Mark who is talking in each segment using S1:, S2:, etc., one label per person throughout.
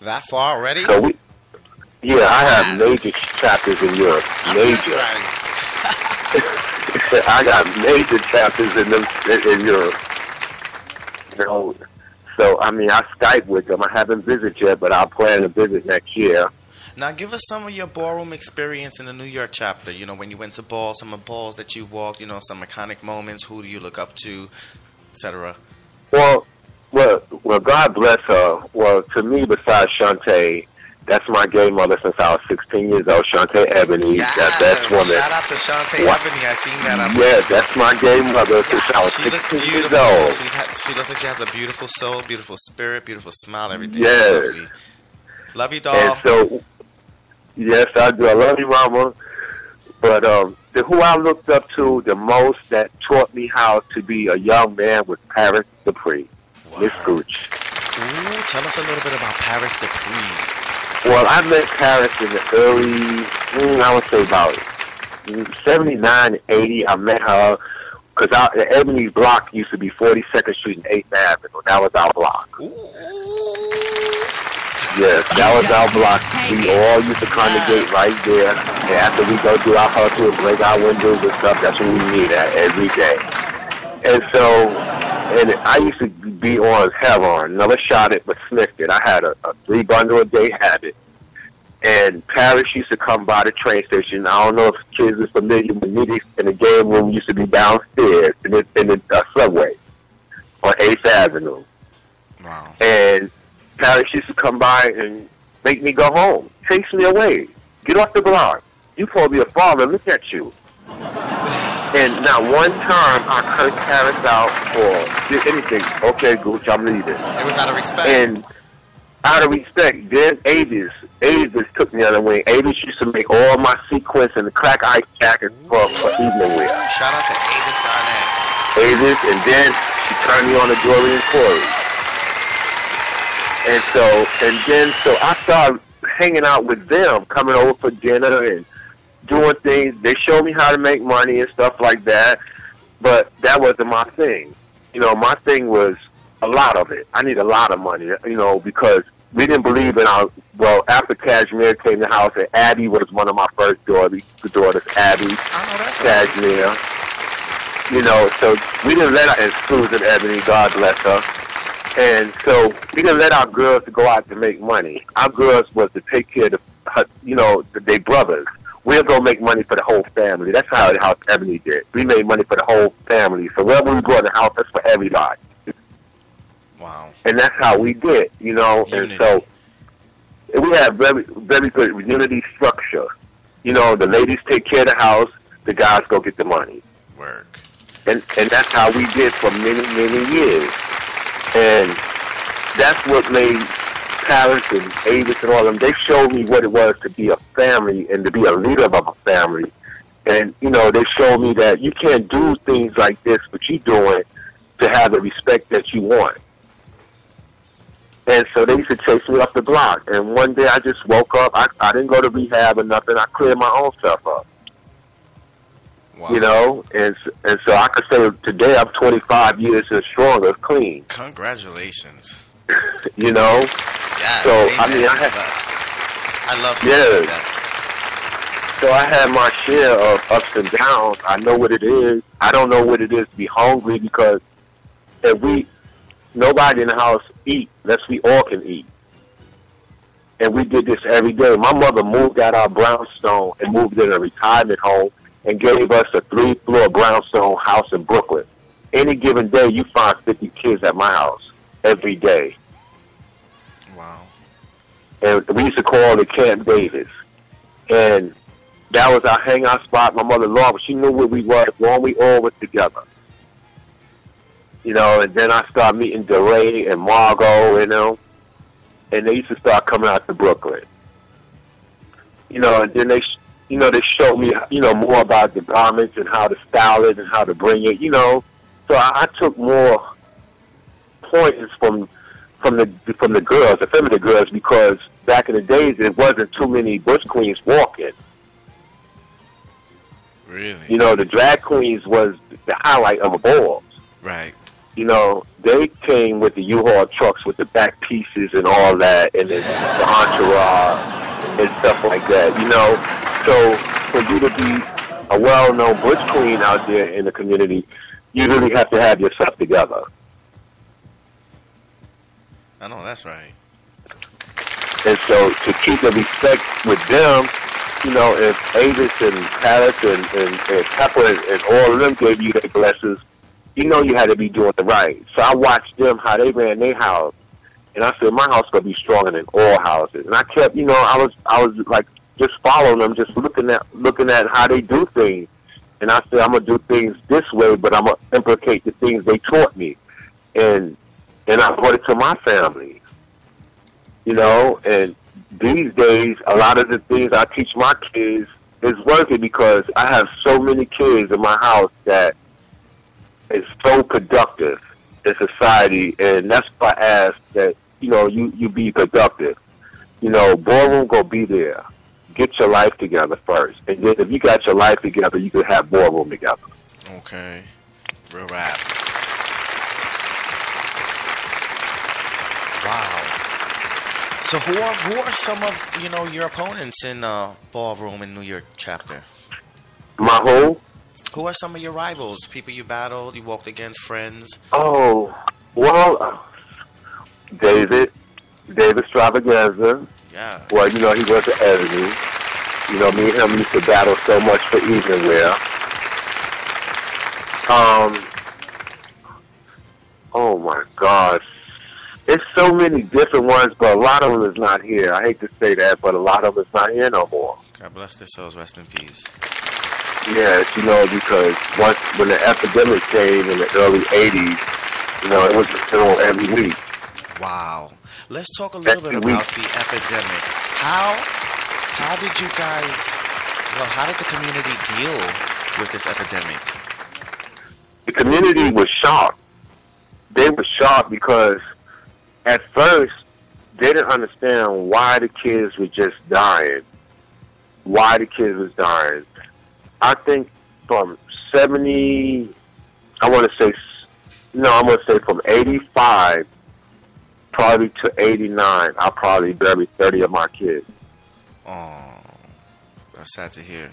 S1: That far already?
S2: So I have major chapters in Europe. Major. I got major chapters in Europe. You know, so I mean, I Skype with them. I haven't visited yet, but I'll plan to visit next year.
S1: Now, give us some of your ballroom experience in the New York chapter. You know, when you went to balls, some of the balls that you walked. You know, some iconic moments. Who do you look up to, etc.
S2: Well, God bless her. Well, to me, besides Shantae, that's my gay mother since I was 16 years old, Shantae Ebony.
S1: Yes.
S2: That best woman.
S1: Shout out to Shantae Ebony. I seen that.
S2: Yeah, that's my gay mother since I was 16 years old.
S1: She looks like she has a beautiful soul, beautiful spirit, beautiful smile, everything.
S2: Yes.
S1: Lovely. Love you, doll.
S2: And so, yes, I do. I love you, Mama. But who I looked up to the most that taught me how to be a young man was Paris Dupree. Miss Gooch.
S1: Ooh, tell us a little bit about Paris Dupree.
S2: Well, I met Paris in the early, I would say about 79, 80. I met her because the Ebony's block used to be 42nd Street and 8th Avenue. That was our block.
S1: Ooh.
S2: Yes, that was our block. We all used to congregate right there. And after we go do our hustle and break our windows and stuff, that's what we meet at every day. And so, I used to be on Heron. Never shot it, but sniffed it. I had a 3-bundle-a-day habit. And Paris used to come by the train station. I don't know if kids are familiar with me. And the game room used to be downstairs in the subway on 8th Avenue.
S1: Wow. And
S2: Paris used to come by and make me go home. Chase me away. Get off the block. You supposed to be a father. Look at you. And now one time I cursed Paris out for anything. Okay, Gooch, I'm leaving.
S1: It was out of respect.
S2: And out of respect, then Avis took me on the way. Avis used to make all my sequins and the crack ice jackets for evening wear.
S1: Shout out to Avis Garnett.
S2: Avis, and then she turned me on to Dory and Corey. And so I started hanging out with them, coming over for dinner and doing things. They showed me how to make money and stuff like that, but that wasn't my thing. You know, my thing was a lot of it. I need a lot of money, you know, because we didn't believe in after Cashmere came to the house, and Abby was one of my first daughters, Abby, Cashmere. You know, so we didn't let her, and Susan Ebony, God bless her. And so we didn't let our girls to go out to make money. Our girls was to take care of, their brothers. We'll go make money for the whole family. That's how the house Ebony did. We made money for the whole family. So wherever we go in the house, that's for everybody.
S1: Wow.
S2: And that's how we did, you know. Unity. And so we have very, very good unity structure. You know, the ladies take care of the house, the guys go get the money.
S1: Work.
S2: And that's how we did for many, many years. And that's what made Paris and Avis and all of them, they showed me what it was to be a family and to be a leader of a family. And, you know, they showed me that you can't do things like this, but you're doing to have the respect that you want. And so they used to chase me off the block. And one day I just woke up. I didn't go to rehab or nothing. I cleared my own stuff up. Wow. You know, and so I could say today I'm 25 years and stronger, clean.
S1: Congratulations.
S2: You know?
S1: Yes,
S2: so,
S1: amen.
S2: I mean,
S1: I love something like that.
S2: So I had my share of ups and downs. I know what it is. I don't know what it is to be hungry because nobody in the house eat unless we all can eat. And we did this every day. My mother moved out our brownstone and moved in a retirement home and gave us a 3-floor brownstone house in Brooklyn. Any given day, you find 50 kids at my house every day.
S1: Wow.
S2: And we used to call it Camp Davis. And that was our hangout spot. My mother loved it. She knew where we were when we all were together. You know, and then I started meeting DeRay and Margot, you know, and they used to start coming out to Brooklyn. You know, and then they showed me, you know, more about the garments and how to style it and how to bring it, you know. So I took more pointers from the girls, the feminine girls, because back in the days there wasn't too many bush queens walking.
S1: Really?
S2: You know, the drag queens was the highlight of a ball.
S1: Right.
S2: You know, they came with the U-Haul trucks with the back pieces and all that, and then the entourage and stuff like that, you know. So for you to be a well-known butch queen out there in the community, you really have to have yourself together.
S1: I know that's right.
S2: And so to keep the respect with them, you know, if Avis and Paris and Pepper and all of them gave you their blessings, you know you had to be doing the right. So I watched them, how they ran their house, and I said, my house going to be stronger than all houses. And I kept, you know, I was like just following them, just looking at how they do things. And I said, I'm going to do things this way, but I'm going to implicate the things they taught me. And I brought it to my family, you know, and these days, a lot of the things I teach my kids is working because I have so many kids in my house that is so productive in society, and that's why I ask that, you know, you be productive. You know, ballroom go be there. Get your life together first, and then if you got your life together, you can have ballroom together.
S1: Okay, real rap. Wow. So who are some of, you know, your opponents in Ballroom in New York chapter?
S2: My who?
S1: Who are some of your rivals? People you battled, you walked against, friends?
S2: Oh, well, David Stravaganza.
S1: Yeah.
S2: Well, you know, he was an enemy. You know, me and him used to battle so much for evening wear. Oh my gosh. It's so many different ones, but a lot of them is not here. I hate to say that, but a lot of them is not here no more.
S1: God bless their souls. Rest in peace.
S2: Yes, you know, because when the epidemic came in the early 80s, you know, it was a funeral every week.
S1: Wow. Let's talk a little bit about the epidemic. How did you guys, well, how did the community deal with this epidemic?
S2: The community was shocked. They were shocked because at first they didn't understand why the kids were just dying. Why the kids was dying. I think from 70, I'm going to say from 85 probably to 89, I probably buried 30 of my kids.
S1: Oh, that's sad to hear.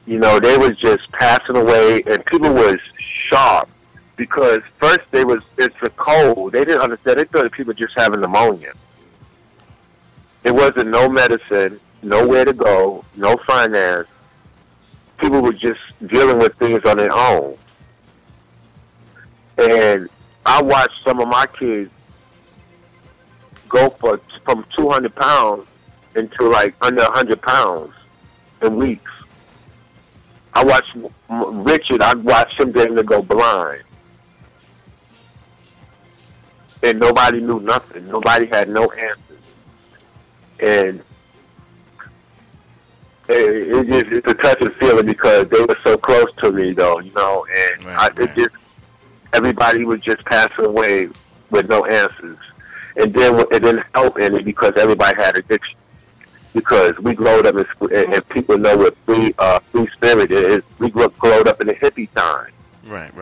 S2: You know, they was just passing away, and people was shocked because first it's a cold. They didn't understand. They thought people just having pneumonia. It wasn't no medicine, nowhere to go, no finance. People were just dealing with things on their own. And I watched some of my kids go from 200 pounds into like under 100 pounds in weeks. I watched Richard, I watched him getting to go blind. And nobody knew nothing. Nobody had no answers. And it's a touching feeling because they were so close to me, though, you know, and everybody was just passing away with no answers. And then it didn't help any because everybody had addiction. Because we glowed up, and people know what free spirit is. We glowed up in the hippie time.
S1: Right.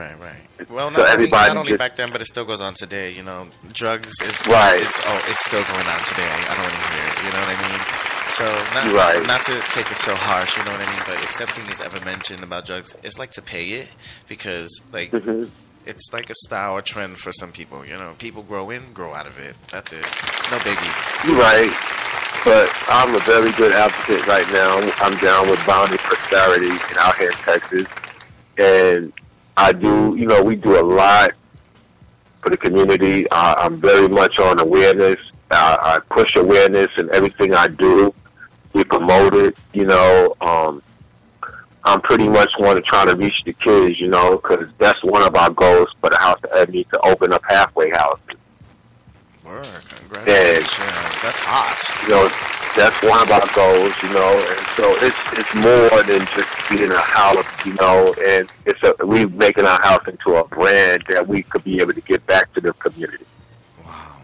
S1: Well,
S2: so
S1: not only back then, but it still goes on today. You know, drugs is
S2: right.
S1: It's still going on today. I don't want to hear it. You know what I mean? So not to take it so harsh. You know what I mean? But if something is ever mentioned about drugs, it's like to pay it because like it's like a style or trend for some people. You know, people grow out of it. That's it. No biggie.
S2: You're right. But I'm a very good advocate right now. I'm down with Boundary Prosperity out here in Texas. And I do, you know, we do a lot for the community. I'm very much on awareness. I push awareness in everything I do. We promote it, you know. I'm pretty much want to try to reach the kids, you know, because that's one of our goals for the House of Ebony, to open up halfway houses.
S1: Word, congratulations. That's hot.
S2: You know, that's one of our goals, you know, and so it's more than just being a house, you know, and we're making our house into a brand that we could be able to get back to the community.
S1: Wow.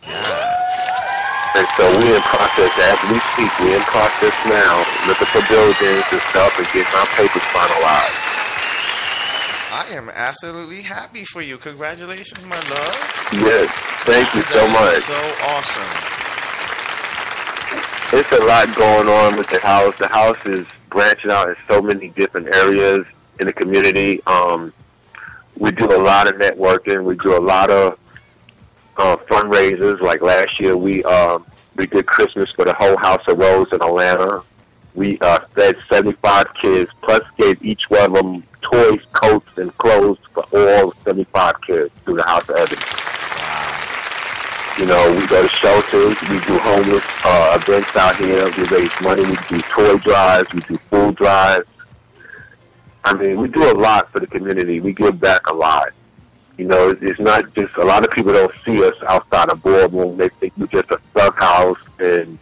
S1: Yes.
S2: And so we're in process, as we speak, we're in process now, looking for buildings and stuff and getting our papers finalized.
S1: I am absolutely happy for you. Congratulations, my love.
S2: Yes, thank you so much.
S1: So awesome.
S2: It's a lot going on with the house. The house is branching out in so many different areas in the community. We do a lot of networking. We do a lot of fundraisers. Like last year, we did Christmas for the whole House of Rose in Atlanta. We fed 75 kids, plus gave each one of them toys, coats, and clothes for all 75 kids through the House of Ebony. You know, we go to shelters, we do homeless events out here, we raise money, we do toy drives, we do food drives. I mean, we do a lot for the community. We give back a lot. You know, it's not just, a lot of people don't see us outside a boardroom. They think we're just a thug house, and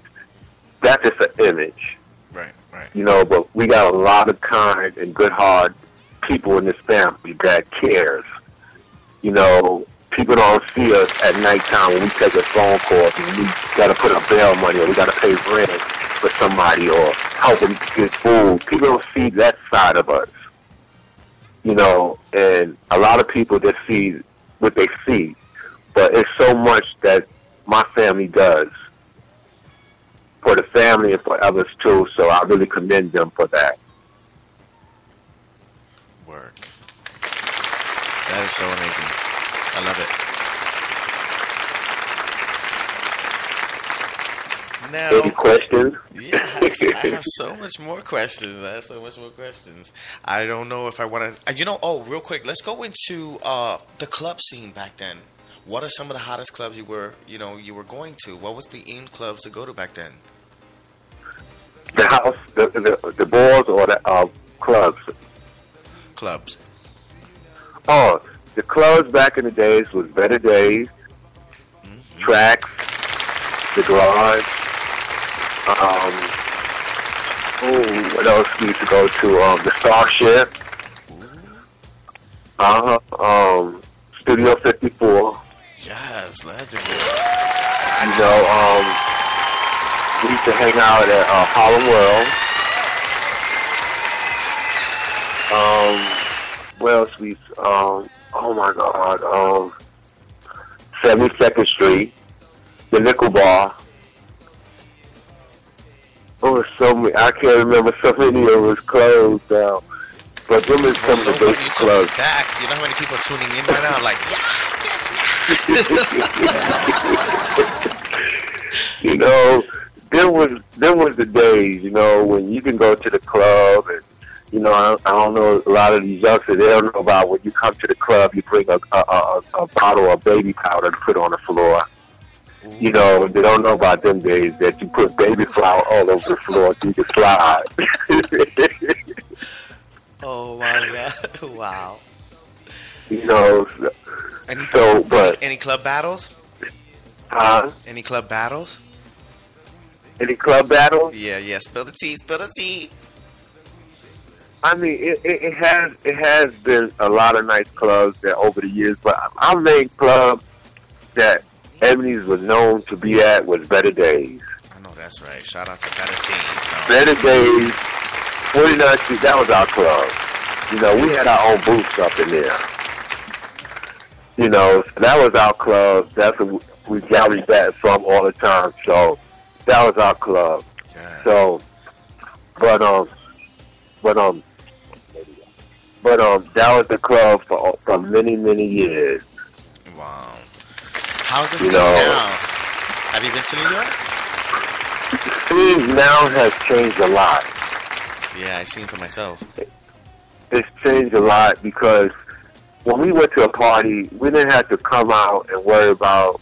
S2: that's just an image.
S1: Right, right.
S2: You know, but we got a lot of kind and good-hearted people in this family that cares. You know, people don't see us at nighttime when we take a phone call and we got to put up bail money or we got to pay rent for somebody or help them get food. People don't see that side of us. You know, and a lot of people just see what they see. But it's so much that my family does for the family and for others too, so I really commend them for that.
S1: Work. That is so amazing. I love it. Now,
S2: any questions?
S1: Yes, I have so much more questions. I don't know if I want to. Real quick, let's go into the club scene back then. What are some of the hottest clubs you were going to? What was the in clubs to go to back then?
S2: The house, the bars, or the clubs?
S1: Clubs.
S2: Oh, the clubs back in the days was Better Days, Tracks, the Garage. What else we used to go to? The Starship. Studio 54.
S1: Yes, legendary.
S2: You know, we used to hang out at Harlem World. What else we? Oh my God. 72nd Street, the Nickel Bar. Oh, so many. I can't remember so many of us closed down. But them is some of the basic clubs.
S1: Back. You know how many people are tuning in right now? Like, yes.
S2: You know, there was the days, you know, when you can go to the club and, you know, I don't know, a lot of these youngsters, they don't know about when you come to the club, you bring a bottle of baby powder to put on the floor. You know, they don't know about them days that you put baby flour all over the floor so you can slide.
S1: Oh my God! Wow.
S2: You know,
S1: any club battles? Any club battles?
S2: Any club battles?
S1: Yeah. Spill the tea. Spill the tea.
S2: I mean, it has been a lot of nice clubs that over the years, but our main club that Ebony's was known to be at was Better Days.
S1: I know that's right. Shout out to Better Days.
S2: Better Days, 49th Street, that was our club. You know, we had our own booths up in there. You know, so that was our club. That's what we gathered that from all the time. So that was our club.
S1: Yeah.
S2: So, but that was the club for many, many years.
S1: Wow. How's the scene now? Have you been to New York?
S2: The scene now has changed a lot.
S1: Yeah, I've seen for myself.
S2: It's changed a lot because when we went to a party, we didn't have to come out and worry about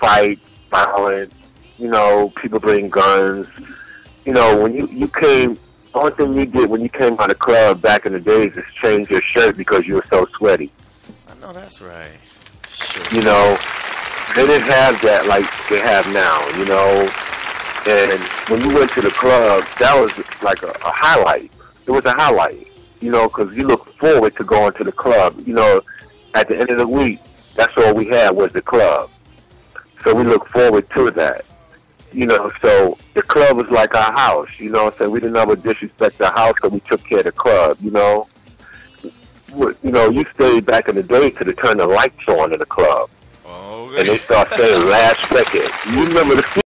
S2: fight, violence. You know, people bring guns. You know, when you came, the only thing you did when you came out of the club back in the days is change your shirt because you were so sweaty.
S1: I know that's right. Sure.
S2: You know, they didn't have that like they have now, you know. And when you went to the club, that was like a highlight. It was a highlight, you know, because you look forward to going to the club. You know, at the end of the week, that's all we had was the club. So we look forward to that. You know, so the club was like our house, you know. So we didn't ever disrespect the house, so we took care of the club, you know. you stayed back in the day to turn the lights on in the club.
S1: Oh, okay.
S2: And they start saying last second. You remember the